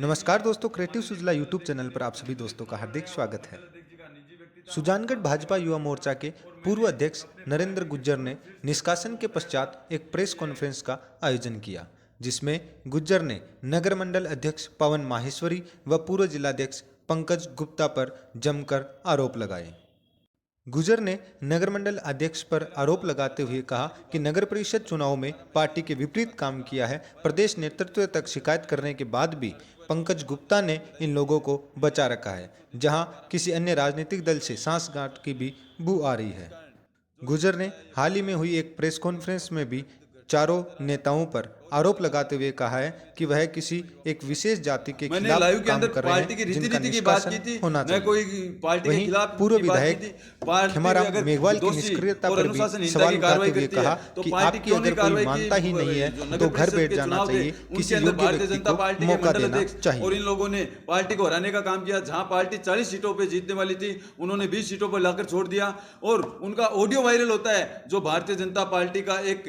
नमस्कार दोस्तों, क्रिएटिव सुजला YouTube channel पर आप सभी दोस्तों का हार्दिक स्वागत है। सुजानगढ़ भाजपा युवा मोर्चा के पूर्व अध्यक्ष नरेंद्र गुज्जर ने निष्कासन के पश्चात एक प्रेस कॉन्फ्रेंस का आयोजन किया, जिसमें गुज्जर ने नगर मंडल अध्यक्ष पवन माहेश्वरी व पूर्व जिलाध्यक्ष पंकज गुप्ता पर जमकर आरोप लगाए। गुज्जर ने नगर मंडल अध्यक्ष पर आरोप लगाते हुए कहा कि नगर परिषद चुनाव में पार्टी के विपरीत काम किया है। प्रदेश नेतृत्व तक शिकायत करने के बाद भी पंकज गुप्ता ने इन लोगों को बचा रखा है, जहां किसी अन्य राजनीतिक दल से सांठगांठ की भी बू आ रही है। गुज्जर ने हाल ही में हुई एक प्रेस कॉन्फ्रेंस में भी चारों नेताओं पर आरोप लगाते हुए कहा है कि वह किसी एक विशेष जाति के खिलाफ काम कर रहे हैं, जिनका निष्कासन होना चाहिए। वहीं पूर्व विधायक खेमाराम मेघवाल की निष्क्रियता पर भी सवाल उठाते हुए कहा कि आपकी अगर कोई मानता ही नहीं है तो घर बैठ जाना चाहिए, किसी योग्य व्यक्ति को मौका देना चाहिए। और इन लोगों ने पार्टी को हराने का काम किया। जहां पार्टी 40 सीटों पर जीतने वाली थी, उन्होंने 20 सीटों पर लाकर छोड़ दिया। और उनका ऑडियो वायरल होता है, जो भारतीय जनता पार्टी का एक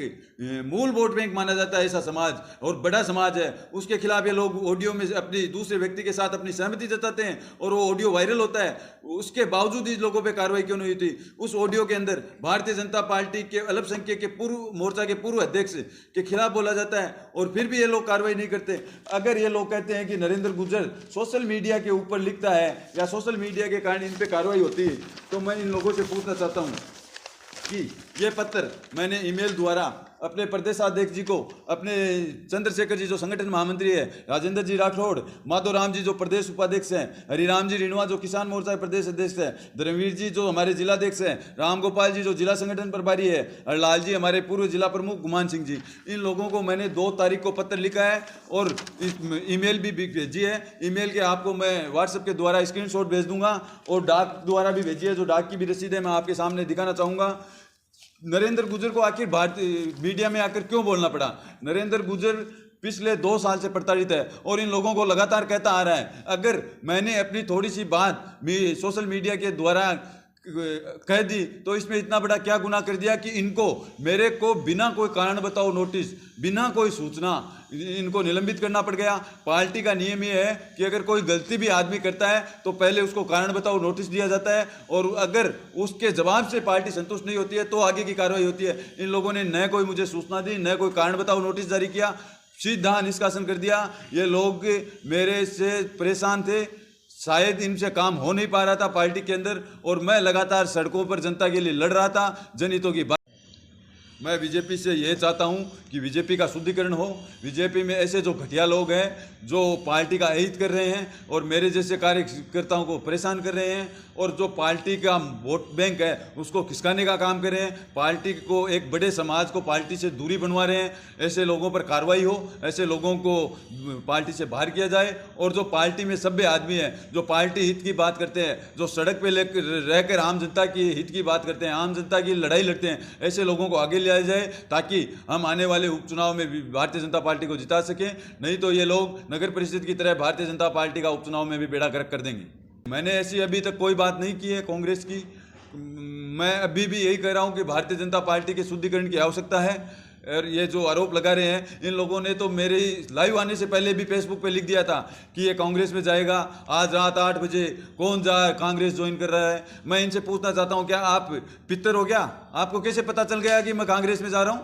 मूल वोट बैंक माना जाता है ऐसा समाज और बड़ा समाज है, उसके खिलाफ ये लोग ऑडियो में अपनी दूसरे व्यक्ति के साथ अपनी सहमति जताते हैं और वो ऑडियो वायरल होता है। उसके बावजूद इस लोगों पे कार्रवाई क्यों नहीं हुई थी? उस ऑडियो के अंदर भारतीय जनता पार्टी के अल्पसंख्यक के पूर्व मोर्चा के पूर्व अध्यक्ष के खिलाफ बोला जाता है और फिर भी ये लोग कार्रवाई नहीं करते। अगर ये लोग कहते हैं कि नरेंद्र गुज्जर सोशल मीडिया के ऊपर लिखता है या सोशल मीडिया के कारण इन पे कार्रवाई होती है, तो मैं इन लोगों से पूछना चाहता हूँ कि ये पत्र मैंने ईमेल द्वारा अपने प्रदेशाध्यक्ष जी को, अपने चंद्रशेखर जी जो संगठन महामंत्री है, राजेंद्र जी राठौड़, माधोराम जी जो प्रदेश उपाध्यक्ष हैं, हरिराम जी रिणवा जो किसान मोर्चा के प्रदेश अध्यक्ष है, धर्मवीर जी जो हमारे जिलाध्यक्ष हैं, राम गोपाल जी जो जिला संगठन प्रभारी है, और लाल जी हमारे पूर्व जिला प्रमुख गुमान सिंह जी, इन लोगों को मैंने 2 तारीख को पत्र लिखा है और ईमेल भी भेजी है। ईमेल के आपको मैं व्हाट्सएप के द्वारा स्क्रीनशॉट भेज दूंगा और डाक द्वारा भी भेजी है, जो डाक की भी रसीद है मैं आपके सामने दिखाना चाहूँगा। नरेंद्र गुज्जर को आखिर भारतीय मीडिया में आकर क्यों बोलना पड़ा? नरेंद्र गुज्जर पिछले 2 साल से प्रताड़ित है और इन लोगों को लगातार कहता आ रहा है, अगर मैंने अपनी थोड़ी सी बात सोशल मीडिया के द्वारा कह दी तो इसमें इतना बड़ा क्या गुनाह कर दिया कि इनको मेरे को बिना कोई कारण बताओ नोटिस, बिना कोई सूचना इनको निलंबित करना पड़ गया। पार्टी का नियम ये है कि अगर कोई गलती भी आदमी करता है तो पहले उसको कारण बताओ नोटिस दिया जाता है और अगर उसके जवाब से पार्टी संतुष्ट नहीं होती है तो आगे की कार्रवाई होती है। इन लोगों ने न कोई मुझे सूचना दी, न कोई कारण बताओ नोटिस जारी किया, सीधा निष्कासन कर दिया। ये लोग मेरे से परेशान थे, शायद इनसे काम हो नहीं पा रहा था पार्टी के अंदर और मैं लगातार सड़कों पर जनता के लिए लड़ रहा था, जनहितों की बात। मैं बीजेपी से यह चाहता हूं कि बीजेपी का शुद्धिकरण हो। बीजेपी में ऐसे जो घटिया लोग हैं जो पार्टी का अहित कर रहे हैं और मेरे जैसे कार्यकर्ताओं को परेशान कर रहे हैं और जो पार्टी का वोट बैंक है उसको खिसकाने का काम कर रहे हैं, पार्टी को, एक बड़े समाज को पार्टी से दूरी बनवा रहे हैं, ऐसे लोगों पर कार्रवाई हो, ऐसे लोगों को पार्टी से बाहर किया जाए। और जो पार्टी में सभ्य आदमी है, जो पार्टी हित की बात करते हैं, जो सड़क पे रहकर आम जनता की हित की बात करते हैं, आम जनता की लड़ाई लड़ते हैं, ऐसे लोगों को आगे लिया जाए ताकि हम आने वाले उपचुनाव में भी भारतीय जनता पार्टी को जिता सकें। नहीं तो ये लोग नगर परिषद की तरह भारतीय जनता पार्टी का उपचुनाव में भी बेड़ा गर्क कर देंगे। मैंने ऐसी अभी तक कोई बात नहीं की है कांग्रेस की। मैं अभी भी यही कह रहा हूं कि भारतीय जनता पार्टी के शुद्धिकरण की आवश्यकता है। और ये जो आरोप लगा रहे हैं, इन लोगों ने तो मेरे लाइव आने से पहले भी फेसबुक पे लिख दिया था कि ये कांग्रेस में जाएगा। आज रात 8 बजे कौन कांग्रेस ज्वाइन कर रहा है? मैं इनसे पूछना चाहता हूं, क्या आप पितर हो गया? आपको कैसे पता चल गया कि मैं कांग्रेस में जा रहा हूं?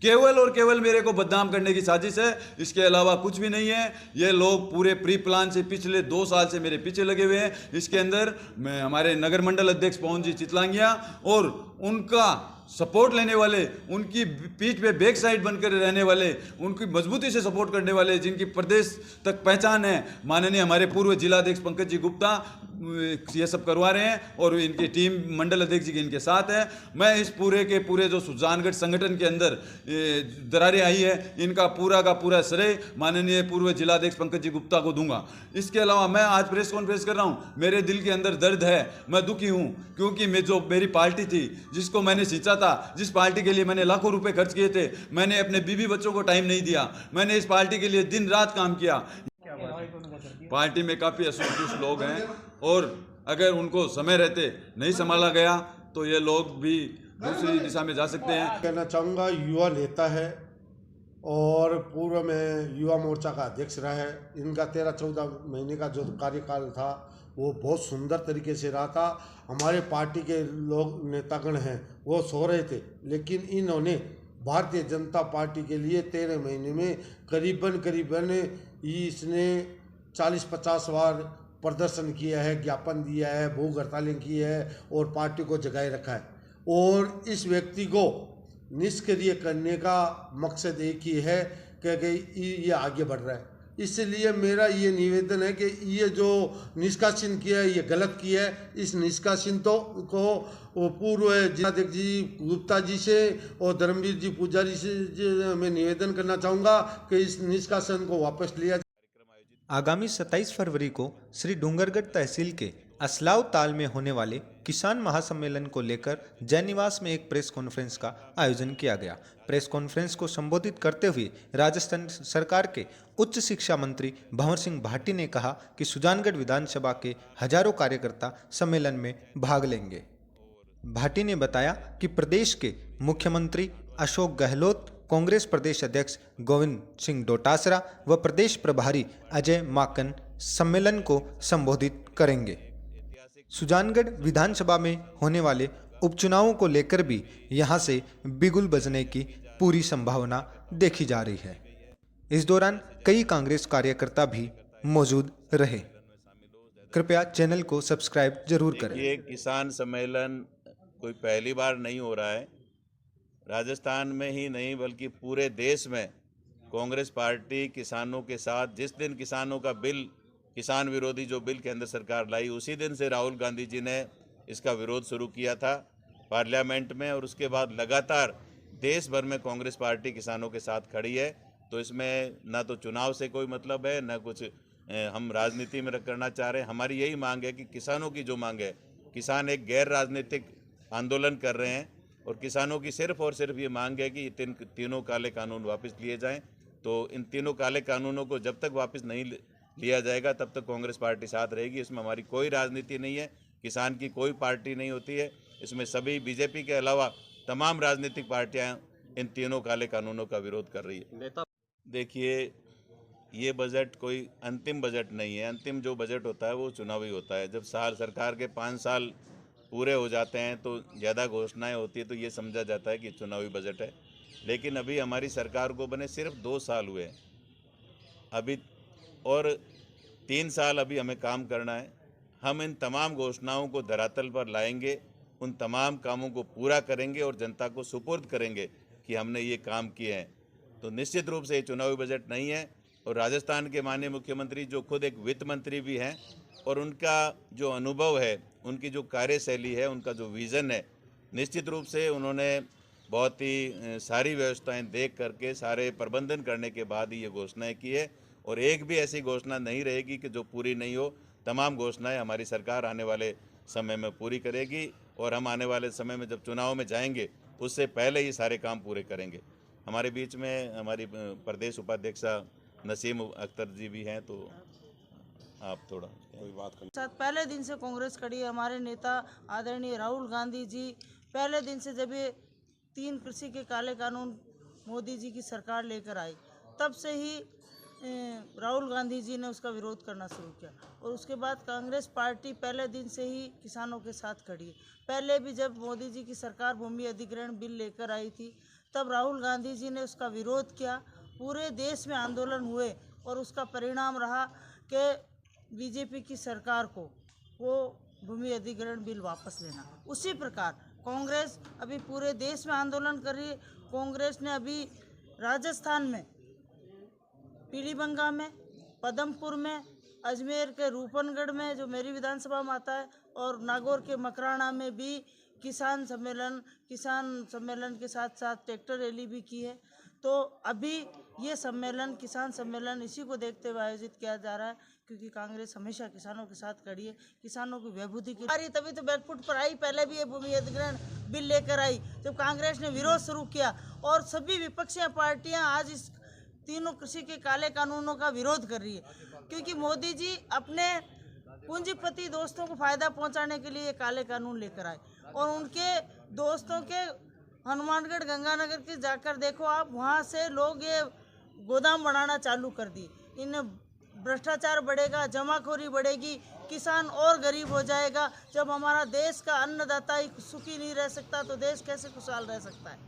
केवल और केवल मेरे को बदनाम करने की साजिश है, इसके अलावा कुछ भी नहीं है। ये लोग पूरे प्री प्लान से पिछले 2 साल से मेरे पीछे लगे हुए हैं। इसके अंदर मैं हमारे नगर मंडल अध्यक्ष पवन जी चितलांगिया और उनका सपोर्ट लेने वाले, उनकी पीठ पे बैक साइड बनकर रहने वाले, उनकी मजबूती से सपोर्ट करने वाले, जिनकी प्रदेश तक पहचान है, माननीय हमारे पूर्व जिलाध्यक्ष पंकज जी गुप्ता ये सब करवा रहे हैं और इनकी टीम मंडल अध्यक्ष जी के इनके साथ है। मैं इस पूरे के पूरे जो सुजानगढ़ संगठन के अंदर दरारें आई है, इनका पूरा का पूरा श्रेय माननीय पूर्व जिलाध्यक्ष पंकज जी गुप्ता को दूंगा। इसके अलावा मैं आज प्रेस कॉन्फ्रेंस कर रहा हूँ, मेरे दिल के अंदर दर्द है, मैं दुखी हूँ, क्योंकि मेरी पार्टी थी जिसको मैंने सींचा था, जिस पार्टी के लिए मैंने लाखों रुपए खर्च किए थे, मैंने अपने बीवी बच्चों को टाइम नहीं दिया, मैंने इस पार्टी के लिए दिन रात काम किया। पार्टी में काफ़ी असंतुष्ट लोग हैं और अगर उनको समय रहते नहीं संभाला गया तो ये लोग भी दूसरी दिशा में जा सकते हैं। कहना चाहूँगा, युवा नेता है और पूर्व में युवा मोर्चा का अध्यक्ष रहा है। इनका 13-14 महीने का जो कार्यकाल था वो बहुत सुंदर तरीके से रहा था। हमारे पार्टी के लोग नेतागण हैं वो सो रहे थे, लेकिन इन्होंने भारतीय जनता पार्टी के लिए 13 महीने में करीबन इसने 40-50 बार प्रदर्शन किया है, ज्ञापन दिया है, भूख हड़तालें की है और पार्टी को जगाए रखा है। और इस व्यक्ति को निष्क्रिय करने का मकसद एक ही है कि ये आगे बढ़ रहा है। इसलिए मेरा ये निवेदन है कि ये जो निष्कासन किया है ये गलत किया है। इस निष्कासन को पूर्व जिलाध्यक्ष जी गुप्ता जी से और धर्मवीर जी पुजारी से मैं निवेदन करना चाहूँगा कि इस निष्कासन को वापस लिया। आगामी 27 फरवरी को श्री डूंगरगढ़ तहसील के असलाव ताल में होने वाले किसान महासम्मेलन को लेकर जयनिवास में एक प्रेस कॉन्फ्रेंस का आयोजन किया गया। प्रेस कॉन्फ्रेंस को संबोधित करते हुए राजस्थान सरकार के उच्च शिक्षा मंत्री भंवर सिंह भाटी ने कहा कि सुजानगढ़ विधानसभा के हजारों कार्यकर्ता सम्मेलन में भाग लेंगे। भाटी ने बताया कि प्रदेश के मुख्यमंत्री अशोक गहलोत, कांग्रेस प्रदेश अध्यक्ष गोविंद सिंह डोटासरा व प्रदेश प्रभारी अजय माकन सम्मेलन को संबोधित करेंगे। सुजानगढ़ विधानसभा में होने वाले उपचुनावों को लेकर भी यहां से बिगुल बजने की पूरी संभावना देखी जा रही है। इस दौरान कई कांग्रेस कार्यकर्ता भी मौजूद रहे। कृपया चैनल को सब्सक्राइब जरूर करें। ये किसान सम्मेलन कोई पहली बार नहीं हो रहा है। राजस्थान में ही नहीं बल्कि पूरे देश में कांग्रेस पार्टी किसानों के साथ, जिस दिन किसानों का बिल, किसान विरोधी जो बिल केंद्र सरकार लाई, उसी दिन से राहुल गांधी जी ने इसका विरोध शुरू किया था पार्लियामेंट में, और उसके बाद लगातार देश भर में कांग्रेस पार्टी किसानों के साथ खड़ी है। तो इसमें ना तो चुनाव से कोई मतलब है, ना कुछ हम राजनीति में करना चाह रहे हैं। हमारी यही मांग है कि किसानों की जो मांग है, किसान एक गैर राजनीतिक आंदोलन कर रहे हैं और किसानों की सिर्फ और सिर्फ ये मांग है कि तीनों काले कानून वापस लिए जाएं। तो इन तीनों काले कानूनों को जब तक वापस नहीं लिया जाएगा तब तक कांग्रेस पार्टी साथ रहेगी। इसमें हमारी कोई राजनीति नहीं है, किसान की कोई पार्टी नहीं होती है। इसमें सभी बीजेपी के अलावा तमाम राजनीतिक पार्टियां इन तीनों काले कानूनों का विरोध कर रही है। देखिए, ये बजट कोई अंतिम बजट नहीं है। अंतिम जो बजट होता है वो चुनावी होता है। जब सरकार के 5 साल पूरे हो जाते हैं तो ज़्यादा घोषणाएं होती है, तो ये समझा जाता है कि चुनावी बजट है। लेकिन अभी हमारी सरकार को बने सिर्फ 2 साल हुए हैं अभी, और 3 साल अभी हमें काम करना है। हम इन तमाम घोषणाओं को धरातल पर लाएंगे, उन तमाम कामों को पूरा करेंगे और जनता को सुपुर्द करेंगे कि हमने ये काम किए हैं। तो निश्चित रूप से ये चुनावी बजट नहीं है। और राजस्थान के माननीय मुख्यमंत्री जो खुद एक वित्त मंत्री भी हैं, और उनका जो अनुभव है, उनकी जो कार्यशैली है, उनका जो विज़न है, निश्चित रूप से उन्होंने बहुत ही सारी व्यवस्थाएं देख करके सारे प्रबंधन करने के बाद ही ये घोषणाएं की है। और एक भी ऐसी घोषणा नहीं रहेगी कि जो पूरी नहीं हो। तमाम घोषणाएं हमारी सरकार आने वाले समय में पूरी करेगी, और हम आने वाले समय में जब चुनाव में जाएंगे उससे पहले ही सारे काम पूरे करेंगे। हमारे बीच में हमारी प्रदेश उपाध्यक्षा नसीम अख्तर जी भी हैं, तो आप थोड़ा कोई बात कर। पहले दिन से कांग्रेस खड़ी है। हमारे नेता आदरणीय राहुल गांधी जी पहले दिन से, जब ये 3 कृषि के काले कानून मोदी जी की सरकार लेकर आई, तब से ही राहुल गांधी जी ने उसका विरोध करना शुरू किया। और उसके बाद कांग्रेस पार्टी पहले दिन से ही किसानों के साथ खड़ी है। पहले भी जब मोदी जी की सरकार भूमि अधिग्रहण बिल लेकर आई थी, तब राहुल गांधी जी ने उसका विरोध किया। पूरे देश में आंदोलन हुए और उसका परिणाम रहा कि बीजेपी की सरकार को वो भूमि अधिग्रहण बिल वापस लेना। उसी प्रकार कांग्रेस अभी पूरे देश में आंदोलन कर रही है। कांग्रेस ने अभी राजस्थान में, पीलीबंगा में, पदमपुर में, अजमेर के रूपनगढ़ में जो मेरी विधानसभा में आता है, और नागौर के मकराना में भी किसान सम्मेलन के साथ साथ ट्रैक्टर रैली भी की है। तो अभी ये सम्मेलन, किसान सम्मेलन, इसी को देखते हुए आयोजित किया जा रहा है, क्योंकि कांग्रेस हमेशा किसानों के साथ खड़ी है। किसानों की बेबूदी की तभी तो बैकफुट पर आई। पहले भी ये भूमि अधिग्रहण बिल लेकर आई, जब कांग्रेस ने विरोध शुरू किया, और सभी विपक्षी पार्टियां आज इस तीनों कृषि के काले कानूनों का विरोध कर रही है, क्योंकि मोदी जी अपने पूंजीपति दोस्तों को फायदा पहुंचाने के लिए काले कानून लेकर आए, और उनके दोस्तों के हनुमानगढ़ गंगानगर की जाकर देखो आप, वहाँ से लोग ये गोदाम बनाना चालू कर दी। इन भ्रष्टाचार बढ़ेगा, जमाखोरी बढ़ेगी, किसान और गरीब हो जाएगा। जब हमारा देश का अन्नदाता ही सुखी नहीं रह सकता तो देश कैसे खुशहाल रह सकता है।